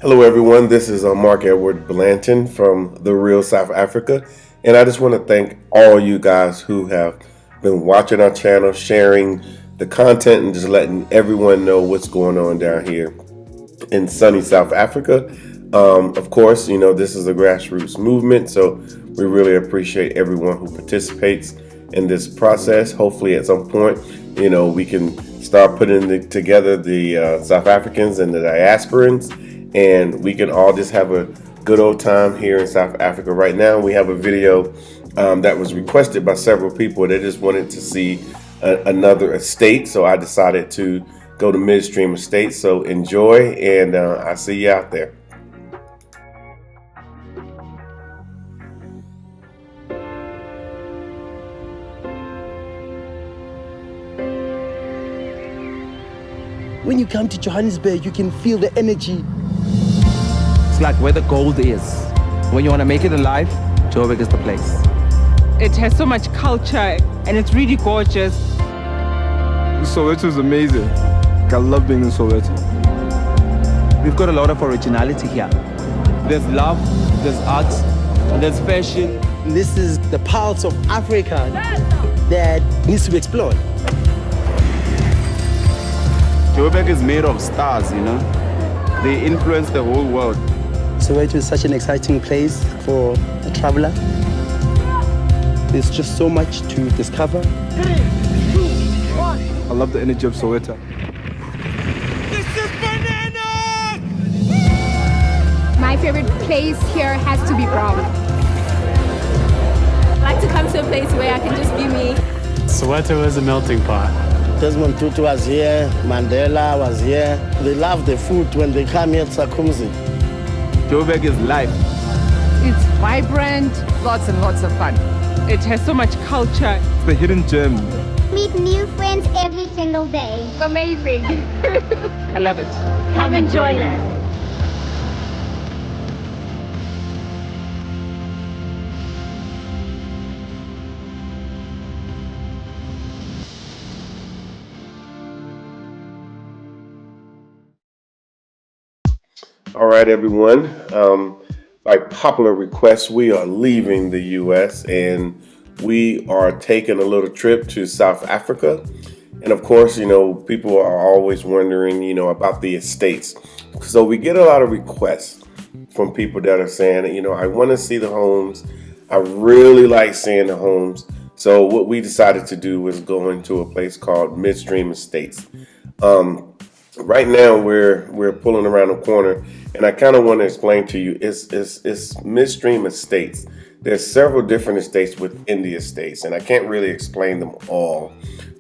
Hello, everyone. This is Mark Edward Blanton from The Real South Africa. And I just want to thank all you guys who have been watching our channel, sharing the content, and just letting everyone know what's going on down here in sunny South Africa. Of course, this is a grassroots movement, so we really appreciate everyone who participates in this process. Hopefully, at some point, we can start putting together the South Africans and the diasporans, and we can all just have a good old time here in South Africa. Right now, we have a video that was requested by several people. They just wanted to see another estate, so I decided to go to Midstream Estate. So enjoy, and I'll see you out there. When you come to Johannesburg, you can feel the energy. It's like where the gold is. When you want to make it alive, Joburg is the place. It has so much culture and it's really gorgeous. Soweto is amazing. I love being in Soweto. We've got a lot of originality here. There's love, there's art, and there's fashion. This is the pulse of Africa that needs to be explored. Joburg is made of stars, They influence the whole world. Soweto is such an exciting place for a traveler. There's just so much to discover. I love the energy of Soweto. This is bananas! My favorite place here has to be Brown. I like to come to a place where I can just be me. Soweto is a melting pot. Desmond Tutu was here, Mandela was here. They love the food when they come here to Sakumzi. Joburg is life. It's vibrant, lots and lots of fun. It has so much culture. It's the hidden gem. Meet new friends every single day. Amazing. I love it. Come and join us. All right, everyone. By popular request, we are leaving the U.S. and we are taking a little trip to South Africa. And of course, people are always wondering, about the estates. So we get a lot of requests from people that are saying, I want to see the homes. I really like seeing the homes. So what we decided to do was go into a place called Midstream Estates. Right now, we're pulling around the corner, and I kind of want to explain to you, it's Midstream Estates. There's several different estates within the estates, and I can't really explain them all.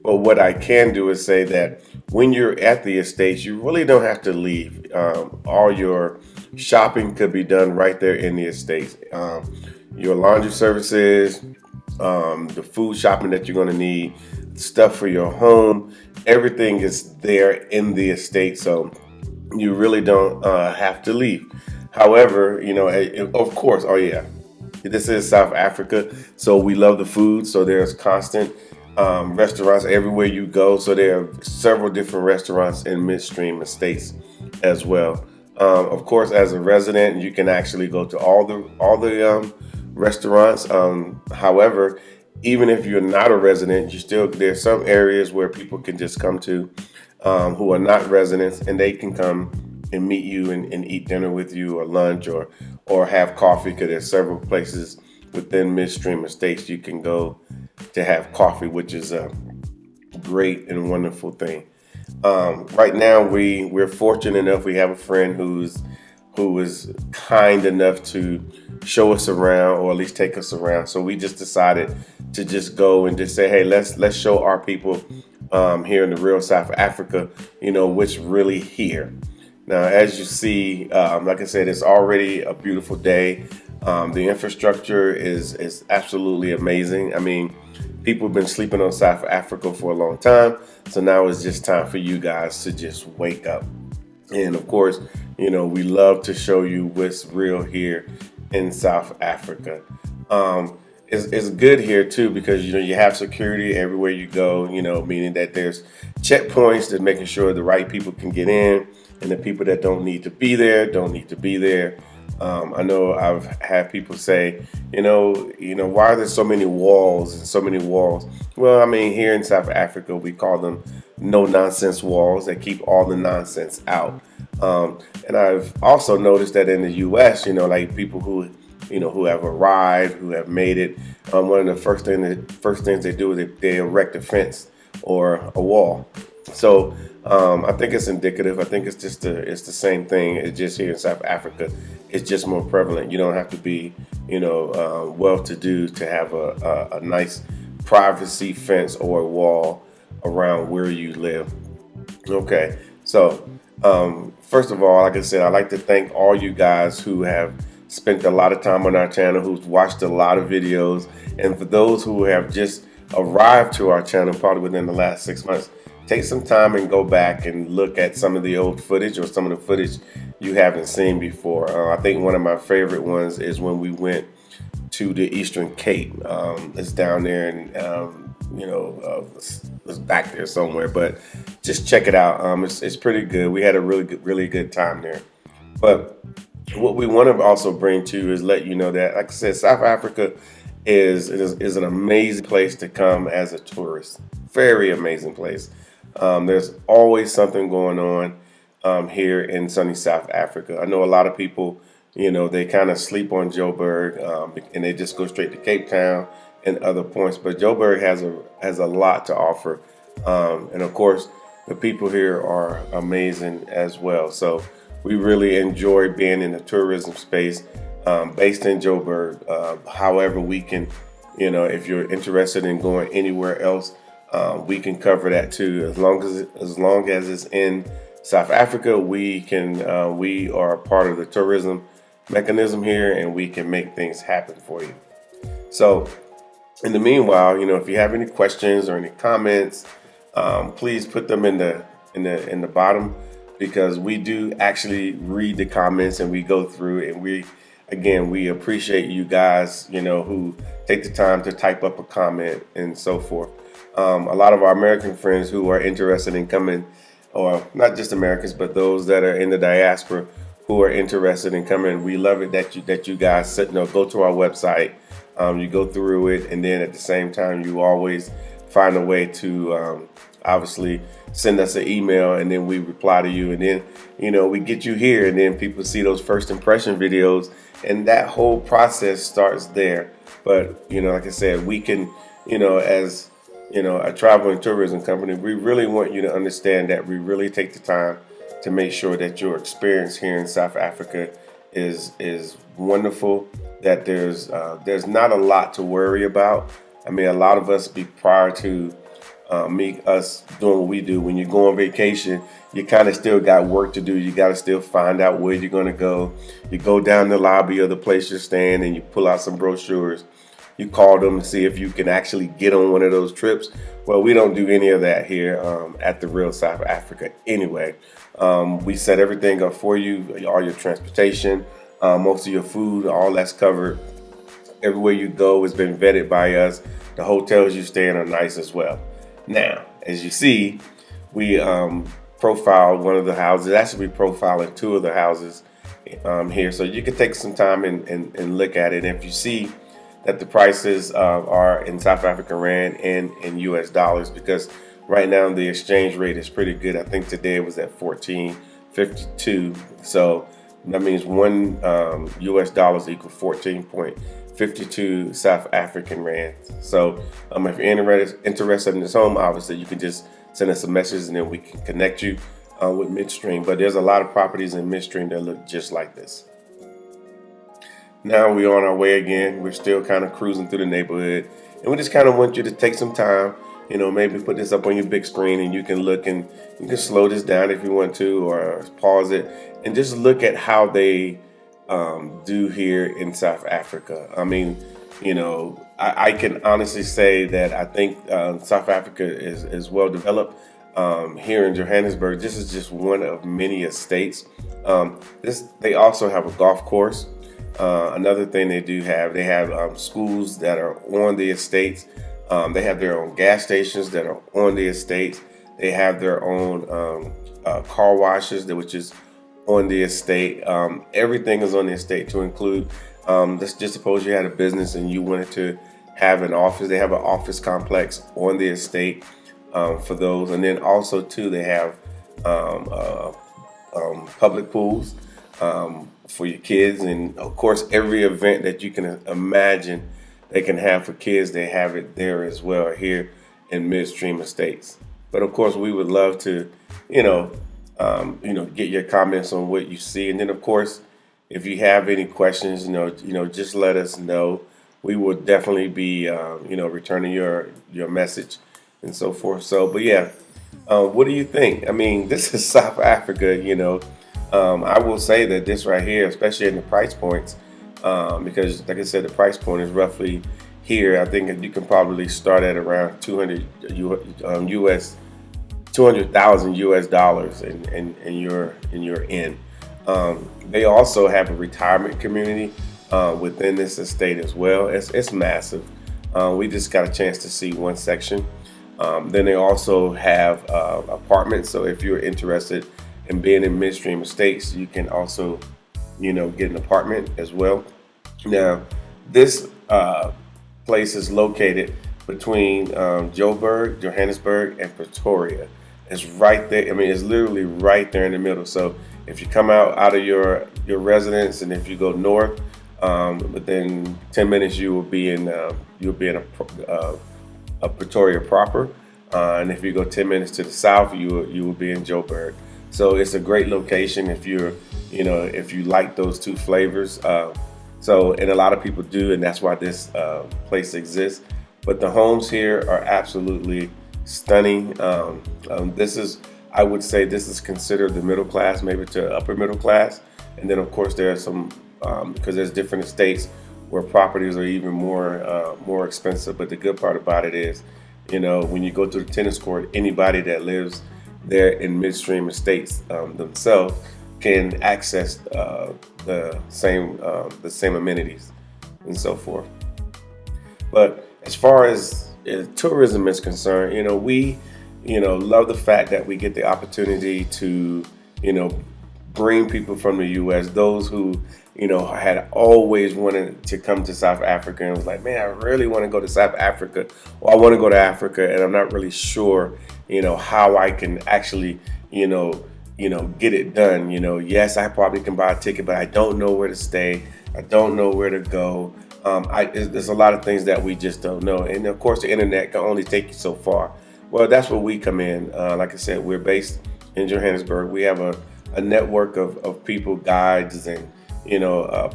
But what I can do is say that when you're at the estates, you really don't have to leave. All your shopping could be done right there in the estates. Your laundry services, the food shopping that you're going to need, stuff for your home, everything is there in the estate, so you really don't have to leave. However, of course, this is South Africa, so we love the food, so there's constant restaurants everywhere you go. So there are several different restaurants in Midstream Estates as well. Of course, as a resident, you can actually go to all the restaurants. However, even if you're not a resident, there's some areas where people can just come to who are not residents, and they can come and meet you and eat dinner with you, or lunch, or have coffee, because there's several places within Midstream Estates you can go to have coffee, which is a great and wonderful thing. Right now, we're fortunate enough, we have a friend who was kind enough to show us around, or at least take us around. So we just decided to just go and just say, hey, let's show our people here in the real South Africa, what's really here. Now, as you see, like I said, it's already a beautiful day. The infrastructure is absolutely amazing. I mean, people have been sleeping on South Africa for a long time. So now it's just time for you guys to just wake up. And of course, we love to show you what's real here in South Africa. It's good here too, because you have security everywhere you go, meaning that there's checkpoints that's making sure the right people can get in. and the people that don't need to be there don't need to be there. I know I've had people say, why are there so many walls and so many walls? Well, I mean, here in South Africa, we call them no nonsense walls that keep all the nonsense out. And I've also noticed that in the U.S., like people who have arrived, who have made it, one of the first things they do is they erect a fence or a wall. So I think it's indicative. I think it's the same thing. It's just here in South Africa. It's just more prevalent. You don't have to be, well-to-do to have a nice privacy fence or a wall around where you live. Okay, so first of all, like I said, I'd like to thank all you guys who have spent a lot of time on our channel, who's watched a lot of videos, and for those who have just arrived to our channel probably within the last 6 months, take some time and go back and look at some of the old footage or some of the footage you haven't seen before. I think one of my favorite ones is when we went to the Eastern Cape. It's down there and it's back there somewhere, but just check it out. It's pretty good. We had a really good time there. But what we want to also bring to you is let you know that, like I said, South Africa is an amazing place to come as a tourist. Very amazing place. There's always something going on here in sunny South Africa. I know a lot of people, they kind of sleep on Joburg and they just go straight to Cape Town and other points. But Joburg has a lot to offer. And of course, the people here are amazing as well. So we really enjoy being in the tourism space based in Joburg. However, we can, if you're interested in going anywhere else, we can cover that too. As long as it's in South Africa, we are a part of the tourism mechanism here, and we can make things happen for you. So, in the meanwhile, if you have any questions or any comments, please put them in the bottom, because we do actually read the comments and we go through it, and we appreciate you guys, who take the time to type up a comment and so forth. A lot of our American friends who are interested in coming, or not just Americans, but those that are in the diaspora who are interested in coming, we love it that you guys go to our website, you go through it, and then at the same time you always find a way to obviously send us an email, and then we reply to you, and then we get you here, and then people see those first impression videos, and that whole process starts there. But like I said, we can, as a travel and tourism company, we really want you to understand that we really take the time to make sure that your experience here in South Africa is wonderful, that there's not a lot to worry about. I mean, a lot of us prior to us doing what we do, when you go on vacation, you kind of still got work to do. You got to still find out where you're going to go. You go down the lobby of the place you're staying and you pull out some brochures. You call them to see if you can actually get on one of those trips. Well, we don't do any of that here at the Real South Africa anyway. We set everything up for you, all your transportation, most of your food, all that's covered. Everywhere you go has been vetted by us. The hotels you stay in are nice as well. Now, as you see, we profiled one of the houses. Actually, we profiling two of the houses here. So you can take some time and look at it. And if you see that the prices are in South African Rand and in US dollars, because right now the exchange rate is pretty good. I think today it was at 14.52. So that means one US dollars equal 14.52 South African Rand. So if you're interested in this home, obviously you can just send us a message and then we can connect you with Midstream. But there's a lot of properties in Midstream that look just like this. Now we're on our way again. We're still kind of cruising through the neighborhood, and we just kind of want you to take some time, maybe put this up on your big screen, and you can look, and you can slow this down if you want to, or pause it and just look at how they do here in South Africa. I mean, I can honestly say that I think South Africa is well developed. Here in Johannesburg, this is just one of many estates. They also have a golf course. Another thing they have schools that are on the estates. They have their own gas stations that are on the estates. They have their own car washes, which is on the estate. Everything is on the estate to include, let's just suppose you had a business and you wanted to have an office. They have an office complex on the estate for those. And then also, too, they have public pools for your kids. And, of course, every event that you can imagine they can have for kids, they have it there as well here in Midstream Estates. But, of course, we would love to, get your comments on what you see. And then, of course, if you have any questions, just let us know. We will definitely be, returning your message and so forth. So, but yeah, what do you think? I mean, this is South Africa, I will say that this right here, especially in the price points, because like I said, the price point is roughly here. I think you can probably start at around 200,000 US dollars, and you're in. They also have a retirement community within this estate as well. It's massive. We just got a chance to see one section. Then they also have apartments. So if you're interested in being in Midstream Estates, you can also, get an apartment as well. Now, this place is located between Johannesburg, and Pretoria. It's right there. I mean, it's literally right there in the middle. So if you come out of your residence, and if you go north, within 10 minutes you will be in a Pretoria proper, and if you go 10 minutes to the south, you will be in Joburg. So it's a great location if if you like those two flavors. And a lot of people do, and that's why this place exists. But the homes here are absolutely stunning. I would say this is considered the middle class, maybe to upper middle class. And then, of course, there are some, because there's different estates where properties are even more expensive. But the good part about it is, when you go to the tennis court, anybody that lives there in Midstream Estates themselves can access the same amenities and so forth. But as far as tourism is concerned, we love the fact that we get the opportunity to bring people from the U.S., those who had always wanted to come to South Africa and was like, man, I really want to go to South Africa, or I want to go to Africa, and I'm not really sure how I can actually get it done. Yes, I probably can buy a ticket, but I don't know where to stay. I don't know where to go. There's a lot of things that we just don't know. And of course, the internet can only take you so far. Well, that's where we come in. Like I said, we're based in Johannesburg. We have a network of people, guides, and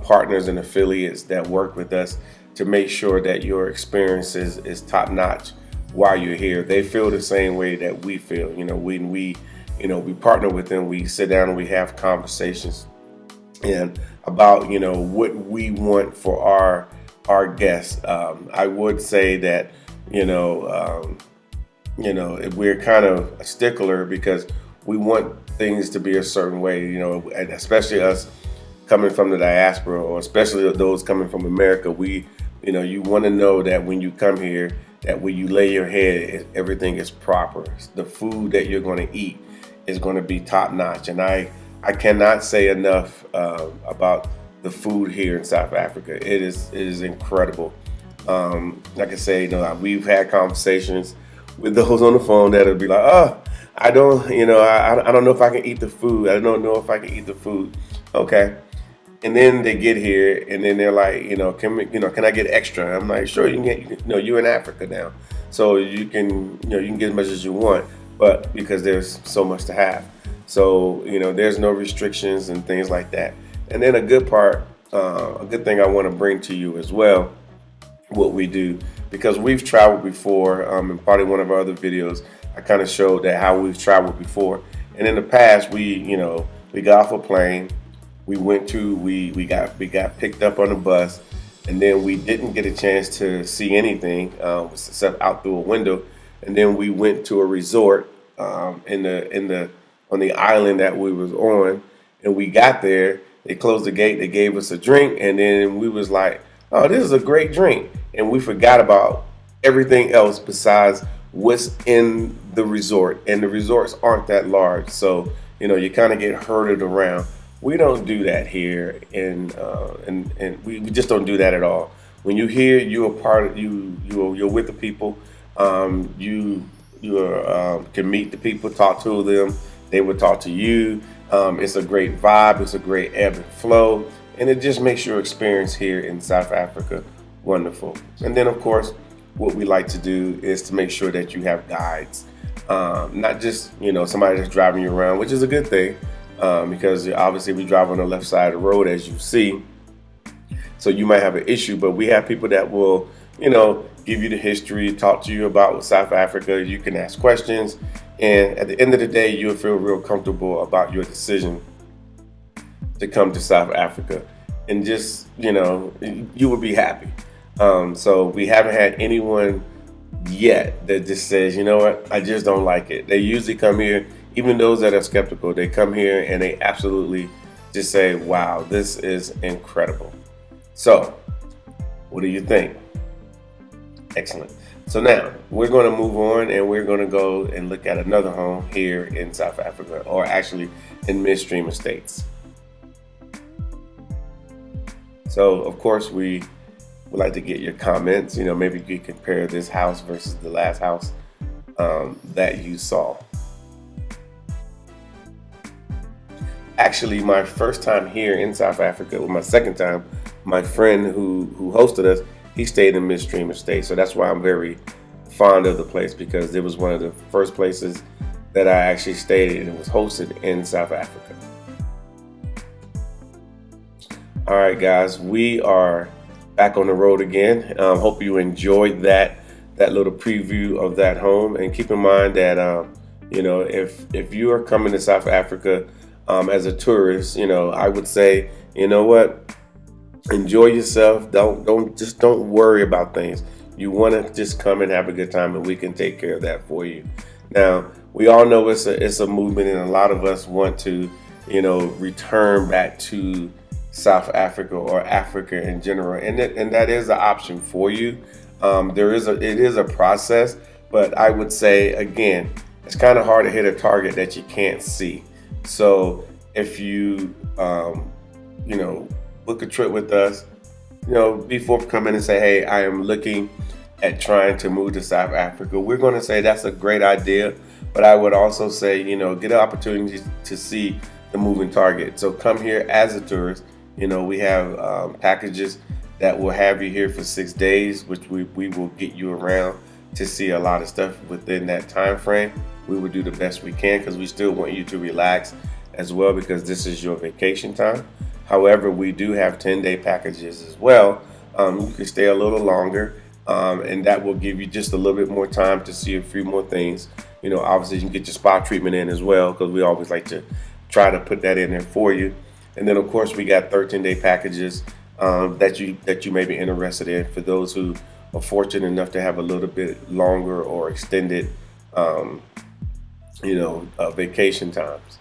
partners and affiliates that work with us to make sure that your experience is top notch while you're here. They feel the same way that we feel. When we partner with them, we sit down and we have conversations and about what we want for our guests. I would say that we're kind of a stickler because we want things to be a certain way, and especially us coming from the diaspora, or especially those coming from America. You want to know that when you come here, that when you lay your head, everything is proper. The food that you're going to eat is going to be top notch. And I cannot say enough about the food here in South Africa. It is incredible. Like I say, we've had conversations with those on the phone that'll be like, oh, I don't know if I can eat the food. I don't know if I can eat the food. Okay. And then they get here and then they're like, can I get extra? I'm like, sure, you can get, you're in Africa now. So you can get as much as you want, but because there's so much to have. So, there's no restrictions and things like that. And then a good thing I want to bring to you as well, what we do, because we've traveled before, and probably one of our other videos, I kind of showed that how we've traveled before. And in the past, we got off a plane, we got picked up on a bus, and then we didn't get a chance to see anything except out through a window. And then we went to a resort on the island that we was on, and we got there. They closed the gate. They gave us a drink, and then we was like, "Oh, this is a great drink," and we forgot about everything else besides what's in the resort, and the resorts aren't that large, so you kind of get herded around. We don't do that here, and we just don't do that at all. When you're here, you're a part of you're with the people. You can meet the people, talk to them. They will talk to you. It's a great vibe. It's a great ebb and flow, and it just makes your experience here in South Africa wonderful. And then, of course, what we like to do is to make sure that you have guides, not just somebody that's driving you around, which is a good thing, because obviously we drive on the left side of the road, as you see. So you might have an issue, but we have people that will, give you the history, talk to you about South Africa. You can ask questions, and at the end of the day, you'll feel real comfortable about your decision to come to South Africa, and just you will be happy. So we haven't had anyone yet that just says, you know what, I just don't like it. They usually come here, even those that are skeptical, they come here and they absolutely just say, wow, this is incredible. So what do you think? Excellent. So now we're going to move on, and we're going to go and look at another home here in South Africa, or actually in Midstream Estates. So of course we would like to get your comments. Maybe you could compare this house versus the last house that you saw. Actually, my first time here in South Africa, well, my second time, my friend who hosted us, he stayed in Midstream Estate. So that's why I'm very fond of the place, because it was one of the first places that I actually stayed, and it was hosted in South Africa. All right, guys, we are back on the road again. Hope you enjoyed that little preview of that home, and keep in mind that if you are coming to South Africa as a tourist, I would say, what, enjoy yourself. Don't worry about things. You want to just come and have a good time, and we can take care of that for you. Now, we all know it's a movement, and a lot of us want to return back to South Africa or Africa in general, and that is an option for you. It is a process, but I would say, again, it's kind of hard to hit a target that you can't see. So if you book a trip with us, be forthcoming and say, hey, I am looking at trying to move to South Africa. We're going to say that's a great idea, but I would also say, get an opportunity to see the moving target. So come here as a tourist. We have packages that will have you here for 6 days, which we will get you around to see a lot of stuff within that time frame. We will do the best we can, because we still want you to relax as well, because this is your vacation time. However, we do have 10-day packages as well. You can stay a little longer, and that will give you just a little bit more time to see a few more things. Obviously you can get your spa treatment in as well, because we always like to try to put that in there for you. And then, of course, we got 13-day packages that you may be interested in for those who are fortunate enough to have a little bit longer or extended, vacation times.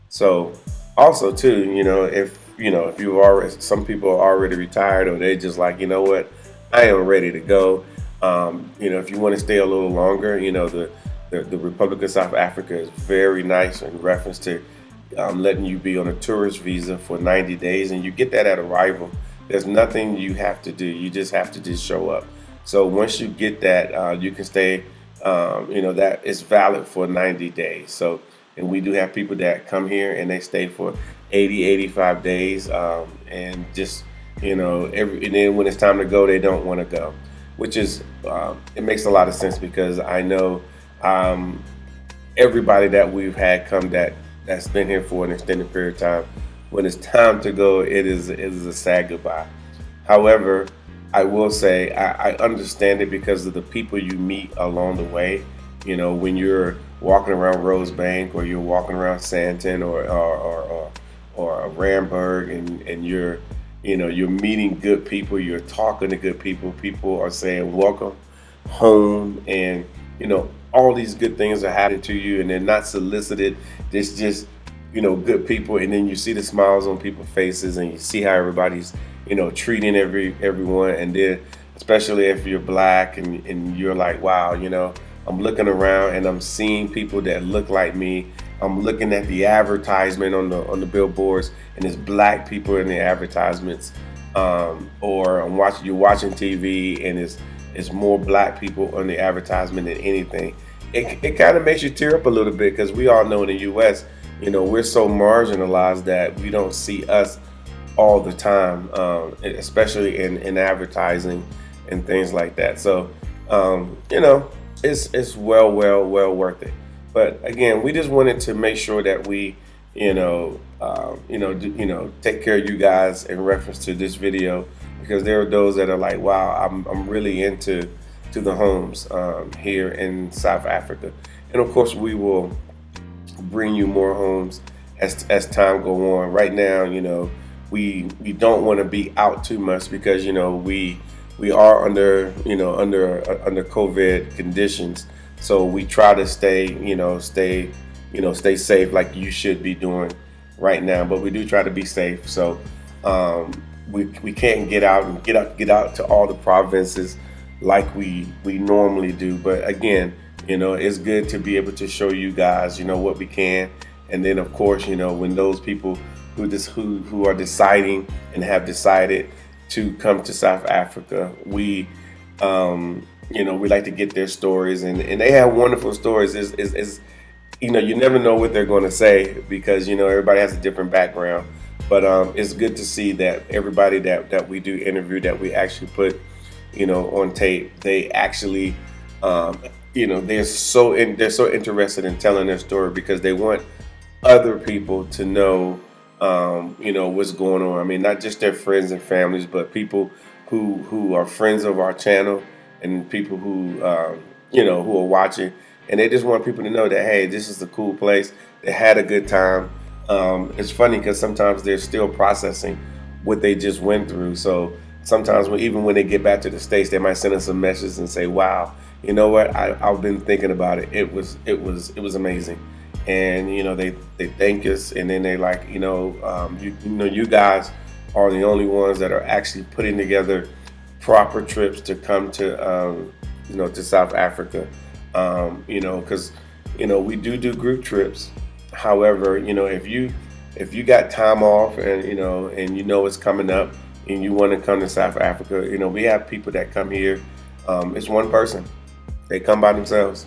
So, also too, if you already, some people are already retired, or they're just like, what, I am ready to go. If you want to stay a little longer, the Republic of South Africa is very nice in reference to letting you be on a tourist visa for 90 days, and you get that at arrival. There's nothing you have to do. You just have to just show up. So once you get that, you can stay, that is valid for 90 days. So, and we do have people that come here and they stay for 80, 85 days, and just, and then when it's time to go, they don't want to go, which is, it makes a lot of sense, because I know everybody that we've had come that's been here for an extended period of time, when it's time to go, it is a sad goodbye. However, I will say I understand it because of the people you meet along the way. When you're walking around Rosebank, or you're walking around Sandton or Randburg, and you're meeting good people, you're talking to good people. People are saying welcome home, and all these good things are happening to you, and they're not solicited. It's just good people, and then you see the smiles on people's faces, and you see how everybody's treating everyone. And then especially if you're black and you're like, wow, I'm looking around and I'm seeing people that look like me. I'm looking at the advertisement on the billboards, and there's black people in the advertisements. Or you're watching TV, and it's more black people on the advertisement than anything. It kind of makes you tear up a little bit, because we all know in the U.S., we're so marginalized that we don't see us all the time, especially in advertising and things like that. So, it's well worth it. But again, we just wanted to make sure that we, take care of you guys in reference to this video, because there are those that are like, wow, I'm really into the homes here in South Africa. And of course, we will bring you more homes as time go on. Right now, we don't want to be out too much, because we are under COVID conditions. So we try to stay safe, like you should be doing right now. But we do try to be safe. So we can't get out to all the provinces like we normally do. But again, it's good to be able to show you guys, what we can. And then of course, when those people who are deciding and have decided to come to South Africa, we like to get their stories, and they have wonderful stories. You never know what they're going to say, because everybody has a different background. But it's good to see that everybody that we do interview, that we actually put on tape, they actually they're so interested in telling their story, because they want other people to know what's going on. I mean, not just their friends and families, but people who are friends of our channel, and people who who are watching, and they just want people to know that, hey, this is a cool place. They had a good time. It's funny, because sometimes they're still processing what they just went through. So sometimes even when they get back to the States, they might send us a message and say, wow, you know what, I've been thinking about it. It was amazing. And they thank us, and then they like, you guys are the only ones that are actually putting together proper trips to come to to South Africa. Because we do group trips. However, if you got time off, and it's coming up, and you want to come to South Africa, we have people that come here. It's one person. They come by themselves,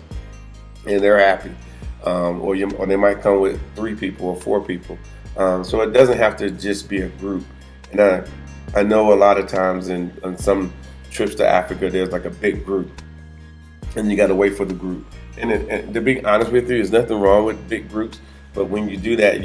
and they're happy. Or they might come with 3 people or 4 people. So it doesn't have to just be a group. And I know a lot of times on some trips to Africa, there's like a big group, and you got to wait for the group. And to be honest with you, there's nothing wrong with big groups, but when you do that,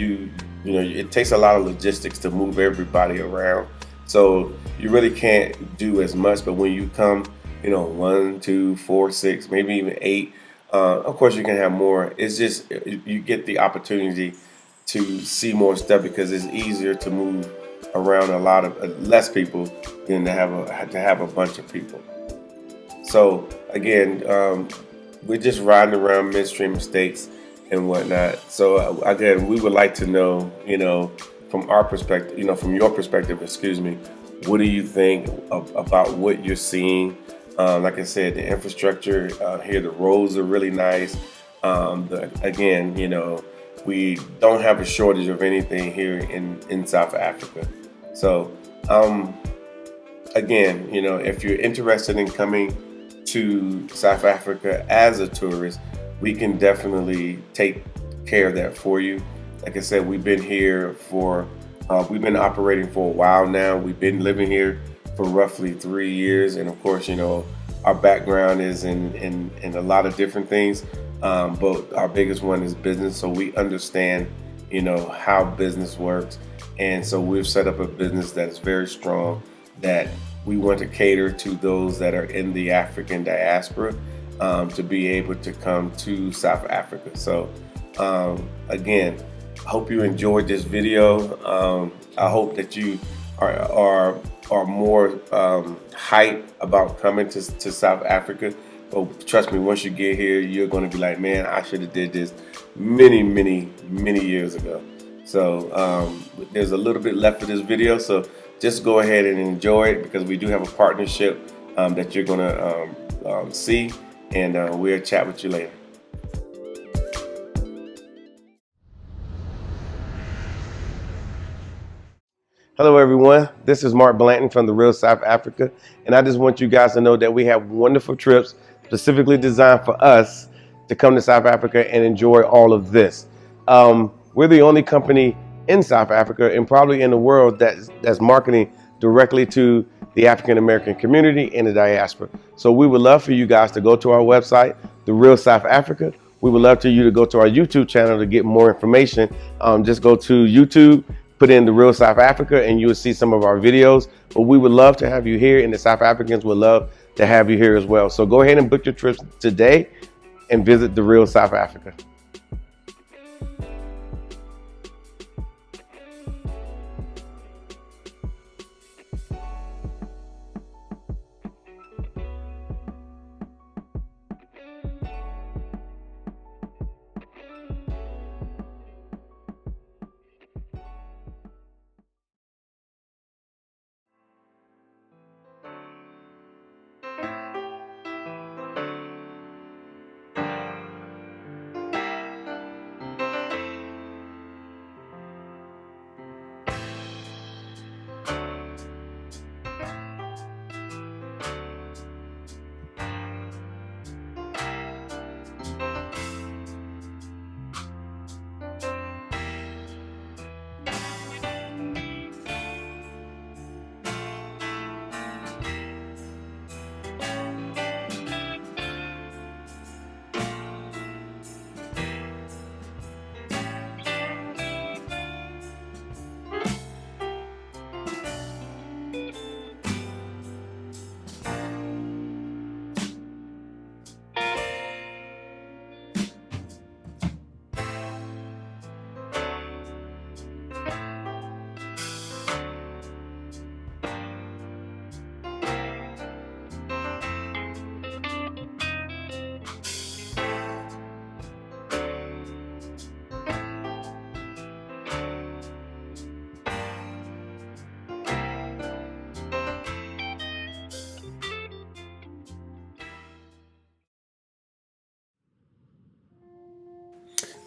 it takes a lot of logistics to move everybody around. So you really can't do as much. But when you come, 1, 2, 4, 6, maybe even 8. Of course, you can have more. It's just you get the opportunity to see more stuff, because it's easier to move around a lot of less people than to have a bunch of people. So again, we're just riding around Midstream Estates and whatnot. So again, we would like to know, from our perspective, from your perspective, what do you think about what you're seeing? Like I said, the infrastructure here, the roads are really nice. We don't have a shortage of anything here in South Africa. So, if you're interested in coming to South Africa as a tourist, we can definitely take care of that for you. Like I said, we've been here we've been operating for a while now. We've been living here for roughly 3 years, and of course, our background is in a lot of different things, but our biggest one is business. So we understand, how business works, and so we've set up a business that is very strong, that we want to cater to those that are in the African diaspora, to be able to come to South Africa. So again, I hope you enjoyed this video. I hope that you are more hype about coming to South Africa. But trust me, once you get here, you're going to be like, man, I should have did this many years ago. So there's a little bit left of this video, so just go ahead and enjoy it, because we do have a partnership that you're going to see. and we'll chat with you later. Hello, everyone. This is Mark Blanton from the Real South Africa, and I just want you guys to know that we have wonderful trips specifically designed for us to come to South Africa and enjoy all of this. We're the only company in South Africa and probably in the world that's marketing directly to the African American community and the diaspora. So we would love for you guys to go to our website, The Real South Africa. We would love for you to go to our YouTube channel to get more information. Just go to YouTube, put in The Real South Africa, and you will see some of our videos. But we would love to have you here, and the South Africans would love to have you here as well. So go ahead and book your trips today and visit The Real South Africa.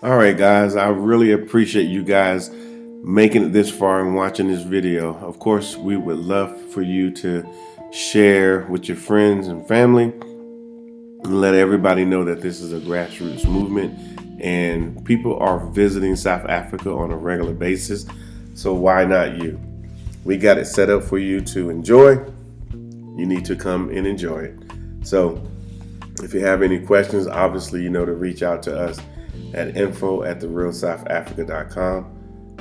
All right, guys, I really appreciate you guys making it this far and watching this video. Of course, we would love for you to share with your friends and family and let everybody know that this is a grassroots movement and people are visiting South Africa on a regular basis. So why not you? We got it set up for you to enjoy. You need to come and enjoy it. So if you have any questions, obviously you know to reach out to us at info@therealsouthafrica.com,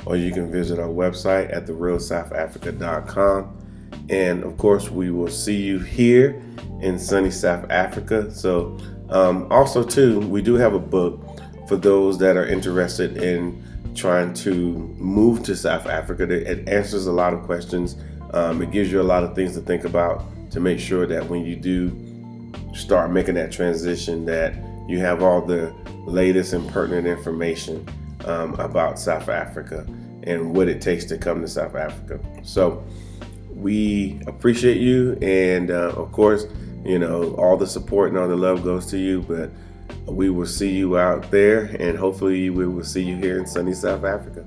or you can visit our website at therealsouthafrica.com. And of course, we will see you here in sunny South Africa. So also too, we do have a book for those that are interested in trying to move to South Africa. It answers a lot of questions. It gives you a lot of things to think about to make sure that when you do start making that transition, that you have all the latest and pertinent information about South Africa and what it takes to come to South Africa. So we appreciate you, and of course, you know, all the support and all the love goes to you, but we will see you out there, and hopefully we will see you here in sunny South Africa.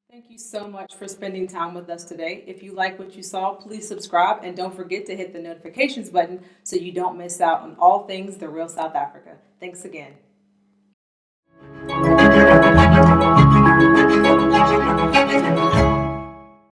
Thank you so much for spending time with us today. If you like what you saw, please subscribe and don't forget to hit the notifications button so you don't miss out on all things The Real South Africa. Thanks again.